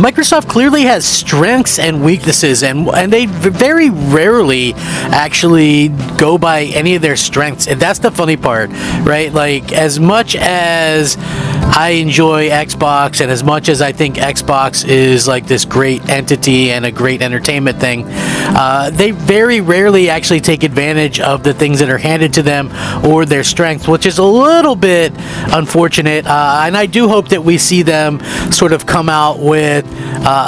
Microsoft clearly has strengths and weaknesses, and they very rarely actually go by any of their strengths. And that's the funny part, right? Like, as much as I enjoy Xbox, and as much as I think Xbox is like this great entity and a great entertainment thing, they very rarely actually take advantage of the things that are handed to them or their strengths, which is a little bit unfortunate. And I do hope that we see them sort of come out with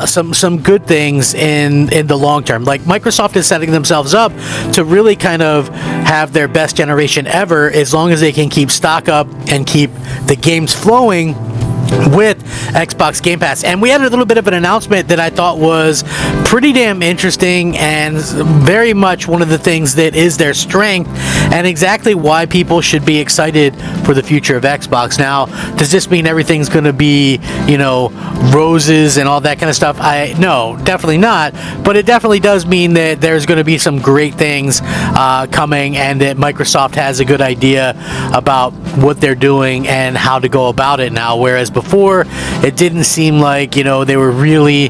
some good things in the long term. Like, Microsoft is setting themselves up to really kind of have their best generation ever, as long as they can keep stock up and keep the games flowing with Xbox Game Pass. And we had a little bit of an announcement that I thought was pretty damn interesting, and very much one of the things that is their strength, and exactly why people should be excited for the future of Xbox. Now, does this mean everything's going to be, roses and all that kind of stuff? No, definitely not. But it definitely does mean that there's going to be some great things coming, and that Microsoft has a good idea about what they're doing and how to go about it now, whereas before it didn't seem like they were really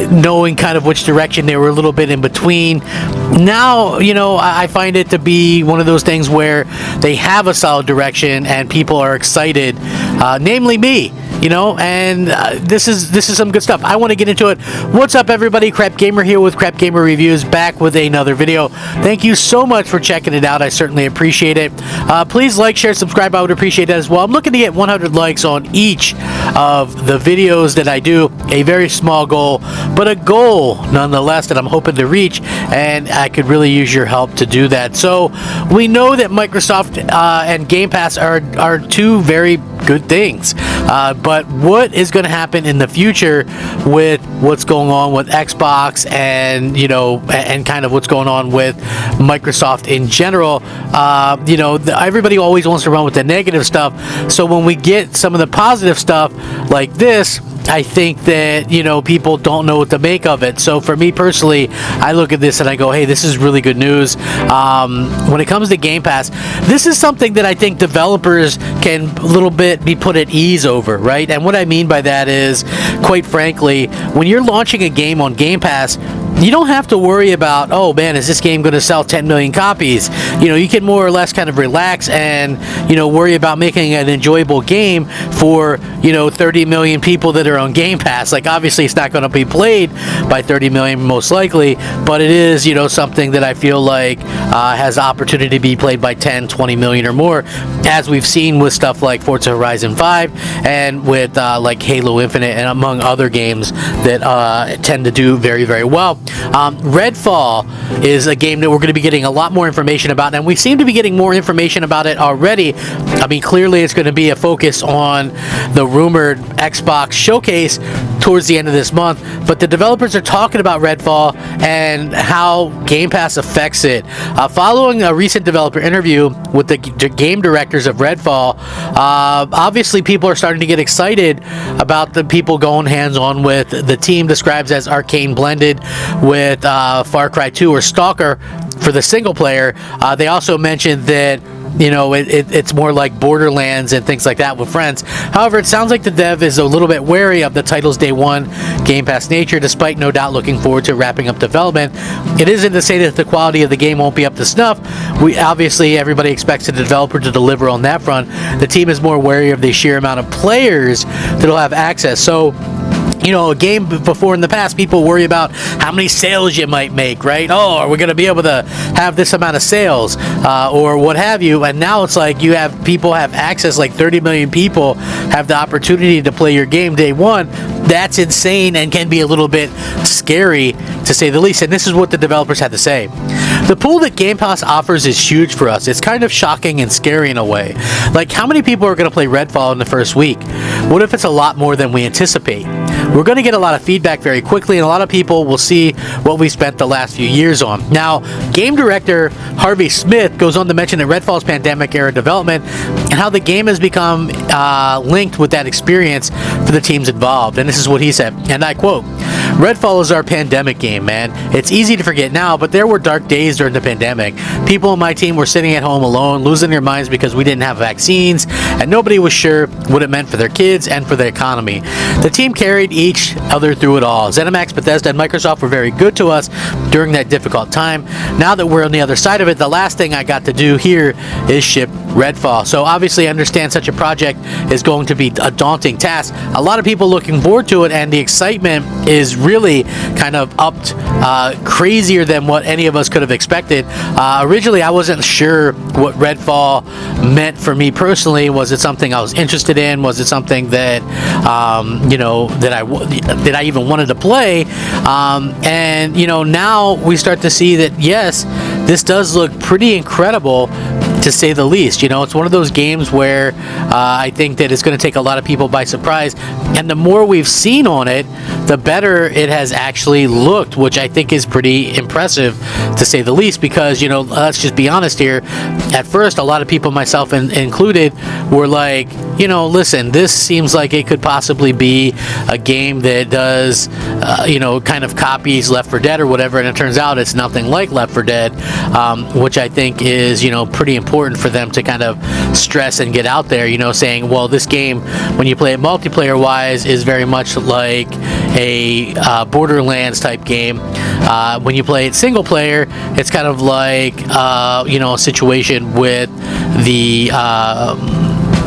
knowing kind of which direction. They were a little bit in between. Now I find it to be one of those things where they have a solid direction and people are excited, namely me. And this is some good stuff. I want to get into it. What's up, everybody? Crap Gamer here with Crap Gamer Reviews, back with another video. Thank you so much for checking it out. I certainly appreciate it. Please like, share, subscribe. I would appreciate that as well. I'm looking to get 100 likes on each of the videos that I do. A very small goal, but a goal nonetheless that I'm hoping to reach, and I could really use your help to do that. So we know that Microsoft and Game Pass are two very good things, but what is going to happen in the future with what's going on with Xbox and and kind of what's going on with Microsoft in general? Everybody always wants to run with the negative stuff, so when we get some of the positive stuff like this, I think that people don't know what to make of it. So for me personally, I look at this and I go, hey, this is really good news. When it comes to Game Pass, this is something that I think developers can a little bit be put at ease over, right? And what I mean by that is, quite frankly, when you're launching a game on Game Pass, you don't have to worry about, oh man, is this game going to sell 10 million copies? You can more or less kind of relax and worry about making an enjoyable game for 30 million people that are on Game Pass. Like, obviously it's not going to be played by 30 million most likely, but it is something that I feel like has opportunity to be played by 10, 20 million or more, as we've seen with stuff like Forza Horizon 5 and with like Halo Infinite, and among other games that tend to do very, very well. Redfall is a game that we're going to be getting a lot more information about, and we seem to be getting more information about it already. I mean, clearly it's going to be a focus on the rumored Xbox showcase towards the end of this month, but the developers are talking about Redfall and how Game Pass affects it. Following a recent developer interview with the game directors of Redfall, obviously people are starting to get excited about the people going hands-on with the team describes as Arcane blended with Far Cry 2 or Stalker for the single player. They also mentioned that it's more like Borderlands and things like that with friends. However, it sounds like the dev is a little bit wary of the title's day one Game Pass nature, despite no doubt looking forward to wrapping up development. It isn't to say that the quality of the game won't be up to snuff. Everybody expects the developer to deliver on that front. The team is more wary of the sheer amount of players that'll have access. So a game before in the past, people worry about how many sales you might make, right? Oh, are we going to be able to have this amount of sales or what have you? And now it's like people have access, like 30 million people have the opportunity to play your game day one. That's insane and can be a little bit scary, to say the least. And this is what the developers had to say. The pool that Game Pass offers is huge for us. It's kind of shocking and scary in a way. Like, how many people are going to play Redfall in the first week? What if it's a lot more than we anticipate? We're going to get a lot of feedback very quickly, and a lot of people will see what we spent the last few years on. Now, game director Harvey Smith goes on to mention that Redfall's pandemic-era development and how the game has become linked with that experience for the teams involved. And this is what he said, and I quote, Redfall is our pandemic game, man. It's easy to forget now, but there were dark days during the pandemic. People on my team were sitting at home alone, losing their minds because we didn't have vaccines, and nobody was sure what it meant for their kids and for the economy. The team carried each other through it all. ZeniMax, Bethesda, and Microsoft were very good to us during that difficult time. Now that we're on the other side of it, the last thing I got to do here is ship Redfall. So obviously I understand such a project is going to be a daunting task. A lot of people looking forward to it, and the excitement is really kind of upped crazier than what any of us could have expected. Originally I wasn't sure what Redfall meant for me personally. Was it something I was interested in? Was it something that you know, that I even wanted to play? And you know, now we start to see that yes, this does look pretty incredible, to say the least. You know, it's one of those games where I think that it's going to take a lot of people by surprise, and the more we've seen on it, the better it has actually looked, which I think is pretty impressive, to say the least, because, you know, let's just be honest here. At first, a lot of people, myself included, were like, you know, listen, this seems like it could possibly be a game that does, you know, kind of copies Left 4 Dead or whatever, and it turns out it's nothing like Left 4 Dead, which I think is, you know, pretty important for them to kind of stress and get out there, you know, saying, well, this game, when you play it multiplayer wise, is very much like a Borderlands type game. When you play it single player, it's kind of like, you know, a situation with the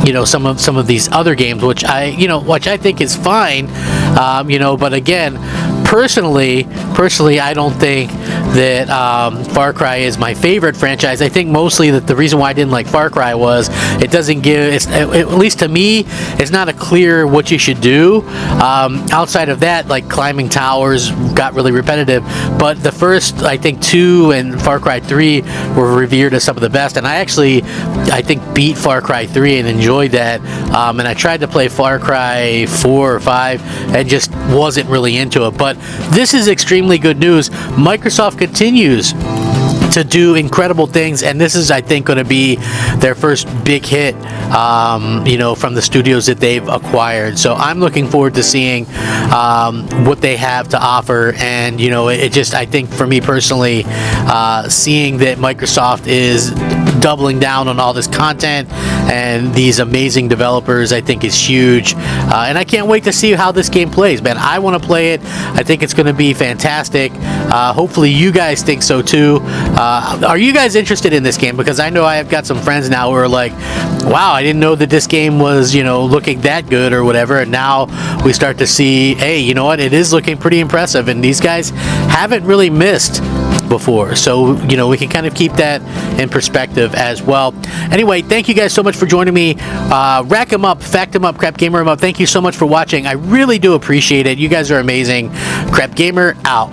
you know, some of these other games, which I think is fine, you know, but again, personally, I don't think that Far Cry is my favorite franchise. I think mostly that the reason why I didn't like Far Cry was it doesn't give, at least to me, it's not a clear what you should do. Outside of that, like climbing towers got really repetitive, but the first, I think, 2 and Far Cry 3 were revered as some of the best, and I think beat Far Cry 3 and enjoyed that, and I tried to play Far Cry 4 or 5 and just wasn't really into it. But this is extremely good news. Microsoft continues to do incredible things, and this is, I think, going to be their first big hit, you know, from the studios that they've acquired. So I'm looking forward to seeing what they have to offer, and you know, it just, I think for me personally, seeing that Microsoft is doubling down on all this content and these amazing developers, I think is huge, and I can't wait to see how this game plays, man. I want to play it. I think it's going to be fantastic. Hopefully you guys think so too. Are you guys interested in this game? Because I know I have got some friends now who are like, wow, I didn't know that this game was, you know, looking that good or whatever, and now we start to see, hey, you know what, it is looking pretty impressive, and these guys haven't really missed before, so you know, we can kind of keep that in perspective as well. Anyway, thank you guys so much for joining me. Rack 'em up, fact 'em up, Crap Gamer 'em up. Thank you so much for watching. I really do appreciate it. You guys are amazing. Crap Gamer out.